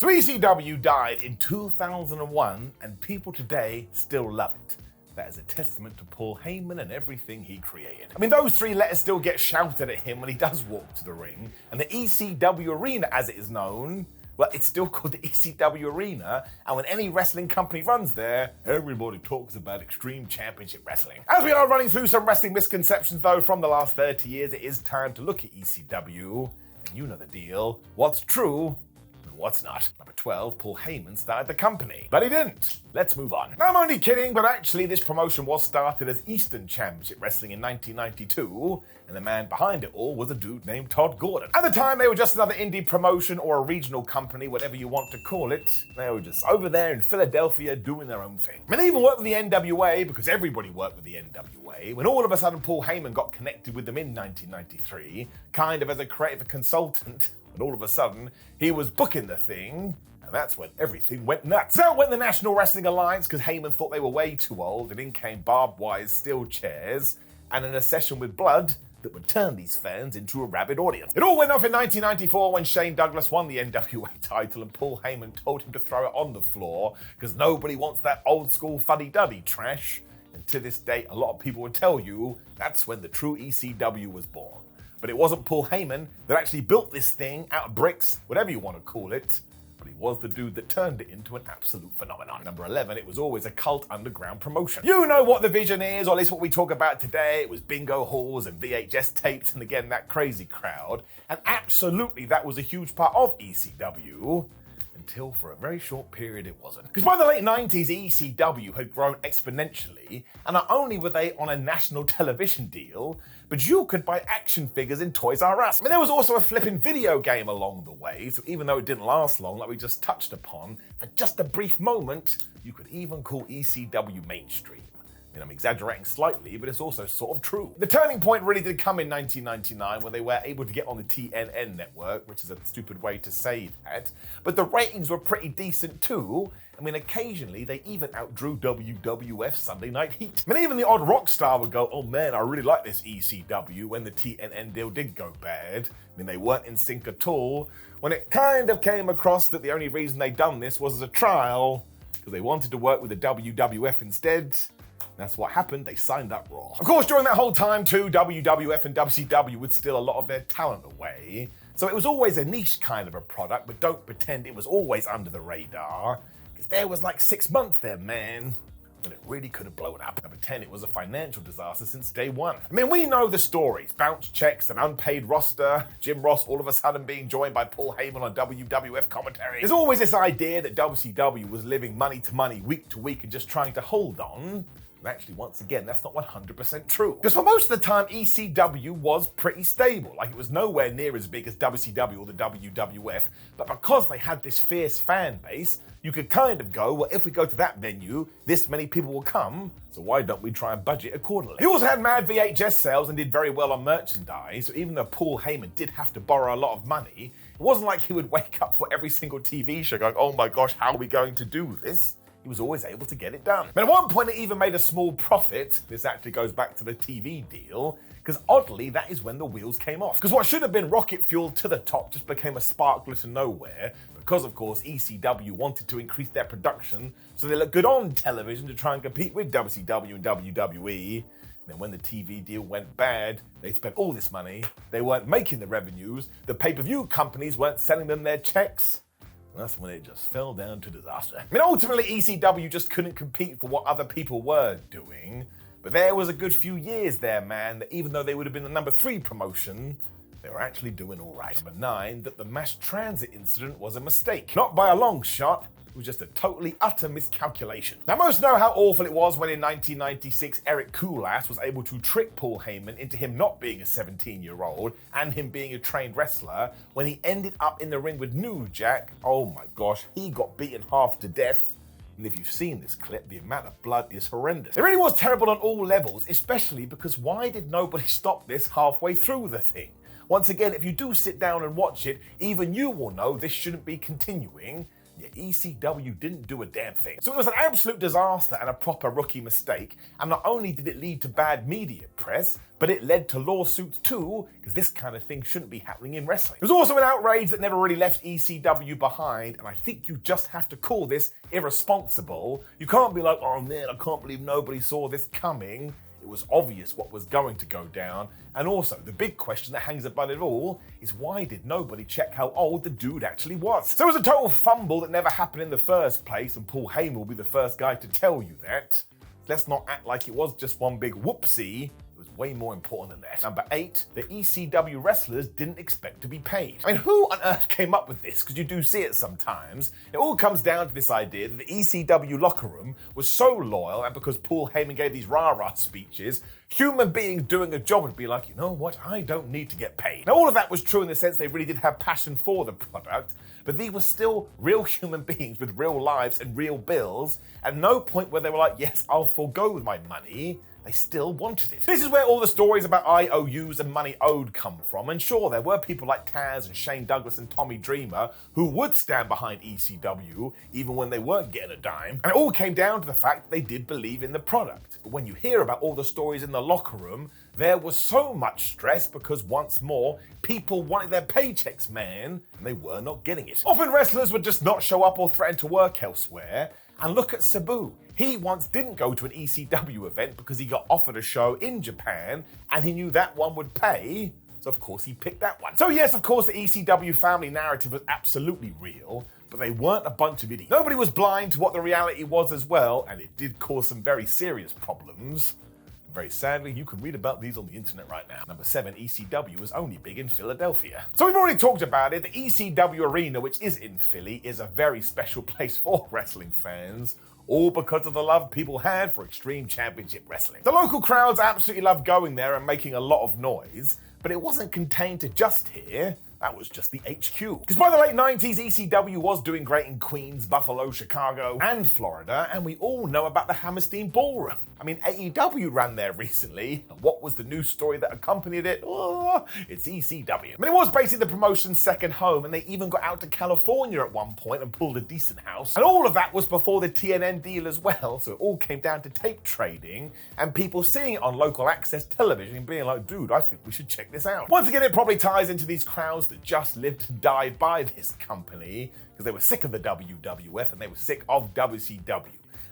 So ECW died in 2001 and people today still love it. That is a testament to Paul Heyman and everything he created. I mean, those three letters still get shouted at him when he does walk to the ring, and the ECW Arena, as it is known, well, it's still called the ECW Arena, and when any wrestling company runs there, everybody talks about Extreme Championship Wrestling. As we are running through some wrestling misconceptions, though, from the last 30 years, it is time to look at ECW, and you know the deal. What's true? What's not? Number 12, Paul Heyman started the company. But he didn't. Let's move on. Now, I'm only kidding, but actually this promotion was started as Eastern Championship Wrestling in 1992, and the man behind it all was a dude named Todd Gordon. At the time, they were just another indie promotion or a regional company, whatever you want to call it. They were just over there in Philadelphia doing their own thing. I mean, they even worked with the NWA, because everybody worked with the NWA, when all of a sudden Paul Heyman got connected with them in 1993, kind of as a creative consultant. And all of a sudden, he was booking the thing, and that's when everything went nuts. So went the National Wrestling Alliance, because Heyman thought they were way too old, and in came barbed wire steel chairs, and an obsession with blood that would turn these fans into a rabid audience. It all went off in 1994 when Shane Douglas won the NWA title and Paul Heyman told him to throw it on the floor, because nobody wants that old school fuddy-duddy trash. And to this day, a lot of people would tell you that's when the true ECW was born. But it wasn't Paul Heyman that actually built this thing out of bricks, whatever you want to call it, but he was the dude that turned it into an absolute phenomenon. Number 11, it was always a cult underground promotion. You know what the vision is, or at least what we talk about today. It was bingo halls and VHS tapes, and again, that crazy crowd. And absolutely, that was a huge part of ECW. Until for a very short period it wasn't. Because by the late 90s, ECW had grown exponentially, and not only were they on a national television deal, but you could buy action figures in Toys R Us. I mean, there was also a flipping video game along the way, so even though it didn't last long, like we just touched upon, for just a brief moment, you could even call ECW mainstream. I mean, I'm exaggerating slightly, but it's also sort of true. The turning point really did come in 1999 when they were able to get on the TNN network, which is a stupid way to say that, but the ratings were pretty decent too. I mean, occasionally they even outdrew WWF Sunday Night Heat. I mean, even the odd rock star would go, oh man, I really like this ECW, when the TNN deal did go bad. I mean, they weren't in sync at all, when it kind of came across that the only reason they'd done this was as a trial, because they wanted to work with the WWF instead. That's what happened, they signed up Raw. Of course, during that whole time too, WWF and WCW would steal a lot of their talent away. So it was always a niche kind of a product, but don't pretend it was always under the radar, because there was like 6 months there, man, when it really could have blown up. Number 10, it was a financial disaster since day one. I mean, we know the stories. Bounce checks, an unpaid roster, Jim Ross all of a sudden being joined by Paul Heyman on WWF commentary. There's always this idea that WCW was living money to money, week to week, and just trying to hold on. And actually, once again, that's not 100% true. Because for most of the time, ECW was pretty stable. Like, it was nowhere near as big as WCW or the WWF. But because they had this fierce fan base, you could kind of go, well, if we go to that venue, this many people will come, so why don't we try and budget accordingly? He also had mad VHS sales and did very well on merchandise, so even though Paul Heyman did have to borrow a lot of money, it wasn't like he would wake up for every single TV show going, oh my gosh, how are we going to do this? He was always able to get it done. But at one point, it even made a small profit. This actually goes back to the TV deal, because oddly, that is when the wheels came off. Because what should have been rocket fuel to the top just became a sparkler to nowhere, because of course, ECW wanted to increase their production so they looked good on television to try and compete with WCW and WWE. Then when the TV deal went bad, they spent all this money, they weren't making the revenues, the pay-per-view companies weren't selling them their checks. That's when it just fell down to disaster. I mean, ultimately, ECW just couldn't compete for what other people were doing. But there was a good few years there, man, that even though they would have been the number 3 promotion, they were actually doing all right. Number 9, that the mass transit incident was a mistake. Not by a long shot. It was just a totally utter miscalculation. Now, most know how awful it was when in 1996, Eric Kulass was able to trick Paul Heyman into him not being a 17-year-old and him being a trained wrestler. When he ended up in the ring with New Jack, oh my gosh, he got beaten half to death. And if you've seen this clip, the amount of blood is horrendous. It really was terrible on all levels, especially because why did nobody stop this halfway through the thing? Once again, if you do sit down and watch it, even you will know this shouldn't be continuing. Yet ECW didn't do a damn thing. So it was an absolute disaster and a proper rookie mistake, and not only did it lead to bad media press, but it led to lawsuits too, because this kind of thing shouldn't be happening in wrestling. It was also an outrage that never really left ECW behind, and I think you just have to call this irresponsible. You can't be like, oh man, I can't believe nobody saw this coming. It was obvious what was going to go down. And also, the big question that hangs above it all is why did nobody check how old the dude actually was? So it was a total fumble that never happened in the first place, and Paul Heyman will be the first guy to tell you that. Let's not act like it was just one big whoopsie. It was way more important than that. Number 8, the ECW wrestlers didn't expect to be paid. I mean, who on earth came up with this? Because you do see it sometimes. It all comes down to this idea that the ECW locker room was so loyal, and because Paul Heyman gave these rah-rah speeches, human beings doing a job would be like, you know what, I don't need to get paid. Now, all of that was true in the sense they really did have passion for the product, but these were still real human beings with real lives and real bills. At no point where they were like, yes, I'll forego my money. They still wanted it. This is where all the stories about IOUs and money owed come from, and sure, there were people like Taz and Shane Douglas and Tommy Dreamer who would stand behind ECW even when they weren't getting a dime, and it all came down to the fact that they did believe in the product. But when you hear about all the stories in the locker room, there was so much stress because, once more, people wanted their paychecks, man, and they were not getting it. Often wrestlers would just not show up or threaten to work elsewhere. And look at Sabu. He once didn't go to an ECW event because he got offered a show in Japan and he knew that one would pay, so of course he picked that one. So yes, of course the ECW family narrative was absolutely real, but they weren't a bunch of idiots. Nobody was blind to what the reality was as well, and it did cause some very serious problems. Very sadly, you can read about these on the internet right now. Number 7, ECW was only big in Philadelphia. So we've already talked about it. The ECW arena, which is in Philly, is a very special place for wrestling fans, all because of the love people had for Extreme Championship Wrestling. The local crowds absolutely loved going there and making a lot of noise, but it wasn't contained to just here. That was just the HQ. Because by the late 90s, ECW was doing great in Queens, Buffalo, Chicago, and Florida, and we all know about the Hammerstein Ballroom. I mean, AEW ran there recently. What was the news story that accompanied it? Oh, it's ECW. But it was basically the promotion's second home, and they even got out to California at one point and pulled a decent house. And all of that was before the TNN deal as well, so it all came down to tape trading and people seeing it on local access television and being like, dude, I think we should check this out. Once again, it probably ties into these crowds that just lived and died by this company because they were sick of the WWF and they were sick of WCW.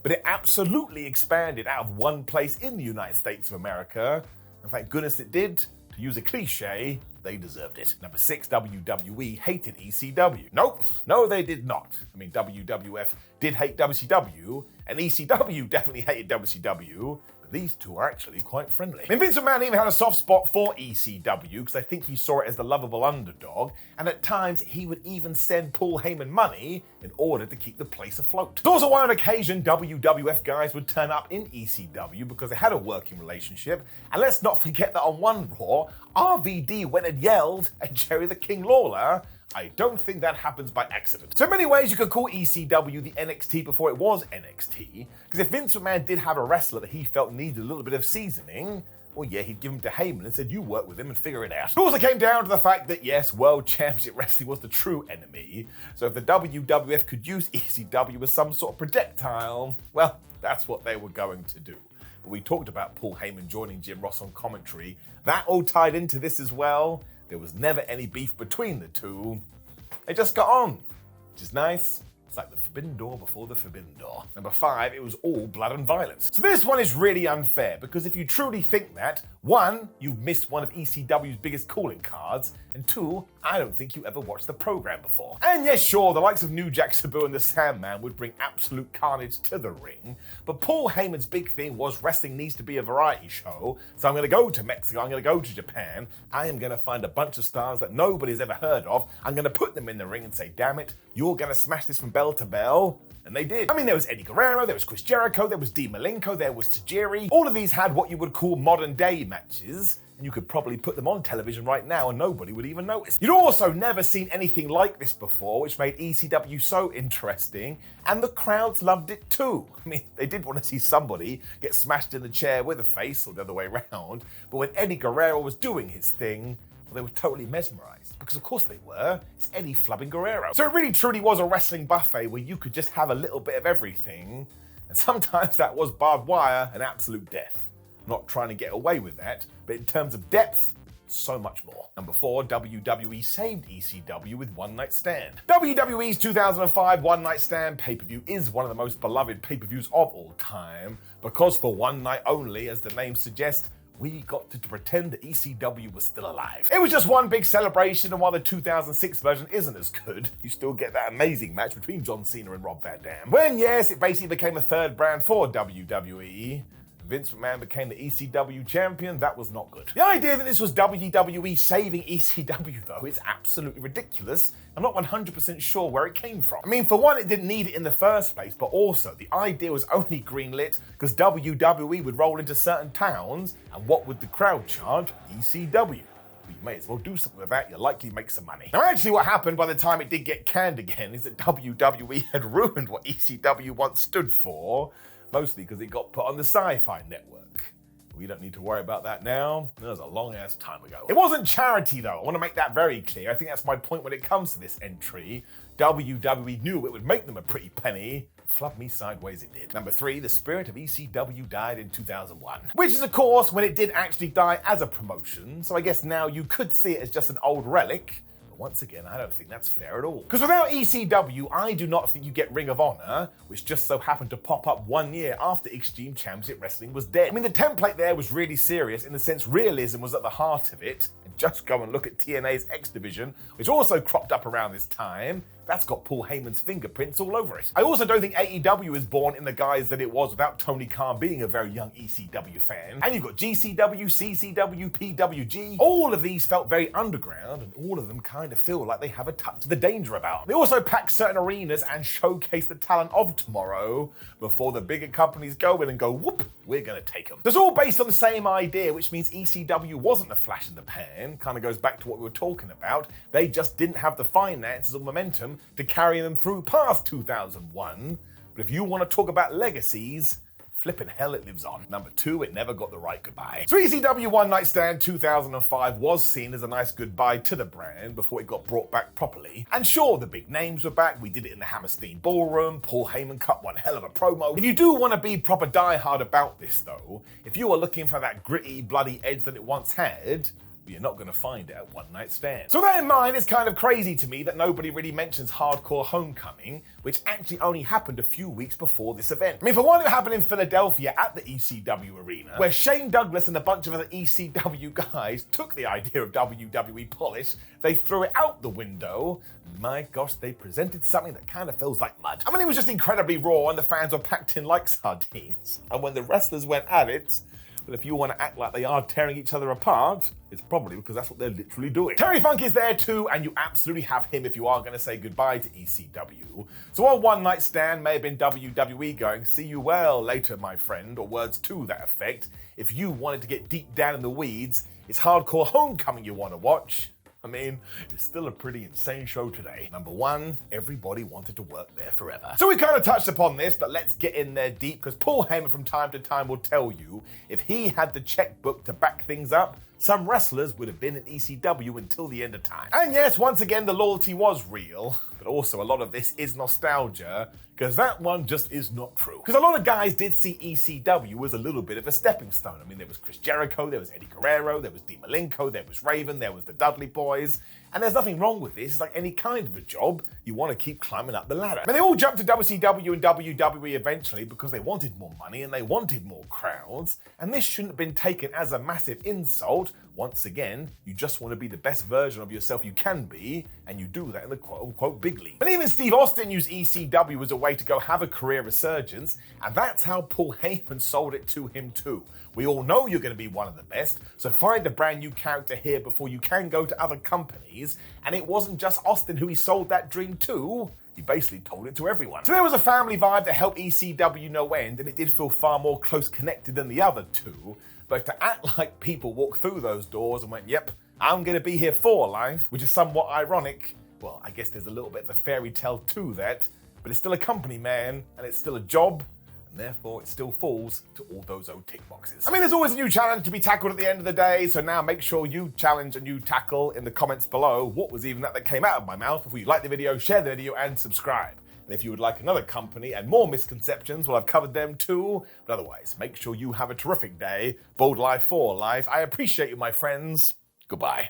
But it absolutely expanded out of one place in the United States of America, and thank goodness it did. To use a cliche, they deserved it. Number 6, WWE hated ECW. Nope, no they did not. I mean, WWF did hate WCW, and ECW definitely hated WCW, but these two are actually quite friendly. I mean, Vince McMahon even had a soft spot for ECW, because I think he saw it as the lovable underdog, and at times he would even send Paul Heyman money in order to keep the place afloat. There's also why on occasion WWF guys would turn up in ECW because they had a working relationship, and let's not forget that on one Raw, RVD went and yelled at Jerry the King Lawler. I don't think that happens by accident. So in many ways you could call ECW the NXT before it was NXT, because if Vince McMahon did have a wrestler that he felt needed a little bit of seasoning, well yeah, he'd give him to Heyman and said, you work with him and figure it out. It also came down to the fact that yes, World Championship Wrestling was the true enemy, so if the WWF could use ECW as some sort of projectile, well, that's what they were going to do. But we talked about Paul Heyman joining Jim Ross on commentary. That all tied into this as well. There was never any beef between the two. They just got on, which is nice. It's like the forbidden door before the forbidden door. Number 5, it was all blood and violence. So this one is really unfair, because if you truly think that, 1, you've missed one of ECW's biggest calling cards, and 2, I don't think you ever watched the program before. And yes, sure, the likes of New Jack Sabu and the Sandman would bring absolute carnage to the ring, but Paul Heyman's big thing was wrestling needs to be a variety show, so I'm gonna go to Mexico, I'm gonna go to Japan, I am gonna find a bunch of stars that nobody's ever heard of, I'm gonna put them in the ring and say, damn it, you're gonna smash this from bell to bell. And they did. I mean, there was Eddie Guerrero, there was Chris Jericho, there was Dean Malenko, there was Tajiri. All of these had what you would call modern day matches, and you could probably put them on television right now and nobody would even notice. You'd also never seen anything like this before, which made ECW so interesting, and the crowds loved it too. I mean, they did want to see somebody get smashed in the chair with a face, or the other way around, but when Eddie Guerrero was doing his thing, Well, they were totally mesmerized, because of course they were. It's Eddie Flubbing Guerrero. So it really truly was a wrestling buffet where you could just have a little bit of everything, and sometimes that was barbed wire and absolute death. I'm not trying to get away with that, but in terms of depth, so much more. Number 4, WWE saved ECW with One Night Stand. WWE's 2005 One Night Stand pay-per-view is one of the most beloved pay-per-views of all time, because for one night only, as the name suggests, we got to pretend that ECW was still alive. It was just one big celebration, and while the 2006 version isn't as good, you still get that amazing match between John Cena and Rob Van Dam. When, yes, it basically became a third brand for WWE. Vince McMahon became the ECW champion. That was not good. The idea that this was WWE saving ECW, though, is absolutely ridiculous. I'm not 100% sure where it came from. I mean, for one, it didn't need it in the first place, but also the idea was only greenlit because WWE would roll into certain towns, and what would the crowd chant? ECW. Well, you may as well do something with that, you'll likely make some money. Now, actually what happened by the time it did get canned again is that WWE had ruined what ECW once stood for, mostly because it got put on the Sci-Fi Network. We don't need to worry about that now. That was a long-ass time ago. It wasn't charity, though. I want to make that very clear. I think that's my point when it comes to this entry. WWE knew it would make them a pretty penny. Flub me sideways it did. Number 3, the spirit of ECW died in 2001. Which is, of course, when it did actually die as a promotion, so I guess now you could see it as just an old relic. But once again, I don't think that's fair at all. Because without ECW, I do not think you get Ring of Honor, which just so happened to pop up 1 year after Extreme Championship Wrestling was dead. I mean, the template there was really serious in the sense realism was at the heart of it. And just go and look at TNA's X Division, which also cropped up around this time. That's got Paul Heyman's fingerprints all over it. I also don't think AEW is born in the guise that it was without Tony Khan being a very young ECW fan. And you've got GCW, CCW, PWG. All of these felt very underground, and all of them kind of feel like they have a touch of the danger about them. They also pack certain arenas and showcase the talent of tomorrow before the bigger companies go in and go, whoop, we're gonna take them. It's all based on the same idea, which means ECW wasn't a flash in the pan. Kind of goes back to what we were talking about. They just didn't have the finances or momentum to carry them through past 2001. But if you want to talk about legacies, flippin' hell, it lives on. Number 2, it never got the right goodbye. So ECW One Night Stand 2005 was seen as a nice goodbye to the brand before it got brought back properly. And sure, the big names were back. We did it in the Hammerstein Ballroom. Paul Heyman cut one hell of a promo. If you do want to be proper diehard about this, though, if you are looking for that gritty, bloody edge that it once had, you're not going to find it at One Night Stand. So with that in mind, it's kind of crazy to me that nobody really mentions Hardcore Homecoming, which actually only happened a few weeks before this event. I mean, for one, it happened in Philadelphia at the ECW arena, where Shane Douglas and a bunch of other ECW guys took the idea of WWE polish, they threw it out the window. My gosh, they presented something that kind of feels like mud. I mean, it was just incredibly raw and the fans were packed in like sardines. And when the wrestlers went at it, well, if you want to act like they are tearing each other apart, it's probably because that's what they're literally doing. Terry Funk is there too, and you absolutely have him if you are going to say goodbye to ECW. So while One Night Stand may have been WWE going, see you well later, my friend, or words to that effect, if you wanted to get deep down in the weeds, it's Hardcore Homecoming you want to watch. I mean, it's still a pretty insane show today. Number 1, everybody wanted to work there forever. So we kind of touched upon this, but let's get in there deep, because Paul Heyman from time to time will tell you if he had the checkbook to back things up, some wrestlers would have been in ECW until the end of time. And yes, once again, the loyalty was real, but also a lot of this is nostalgia, because that one just is not true. Because a lot of guys did see ECW as a little bit of a stepping stone. I mean, there was Chris Jericho, there was Eddie Guerrero, there was Dean Malenko, there was Raven, there was the Dudley Boys. And there's nothing wrong with this. It's like any kind of a job. You want to keep climbing up the ladder. I mean, they all jumped to WCW and WWE eventually because they wanted more money and they wanted more crowds. And this shouldn't have been taken as a massive insult. Once again, you just want to be the best version of yourself you can be, and you do that in the quote-unquote big league. And even Steve Austin used ECW as a way to go have a career resurgence, and that's how Paul Heyman sold it to him too. We all know you're going to be one of the best, so find a brand new character here before you can go to other companies. And it wasn't just Austin who he sold that dream to. He basically told it to everyone. So there was a family vibe that helped ECW no end, and it did feel far more close connected than the other two. But to act like people walked through those doors and went, yep, I'm going to be here for life, which is somewhat ironic. Well, I guess there's a little bit of a fairy tale to that, but it's still a company, man, and it's still a job. and therefore it still falls to all those old tick boxes. I mean, there's always a new challenge to be tackled at the end of the day, so now make sure you challenge and you tackle in the comments below what was even that came out of my mouth. If you like the video, share the video and subscribe. And if you would like another company and more misconceptions, well, I've covered them too. But otherwise, make sure you have a terrific day. Bold life for life. I appreciate you, my friends. Goodbye.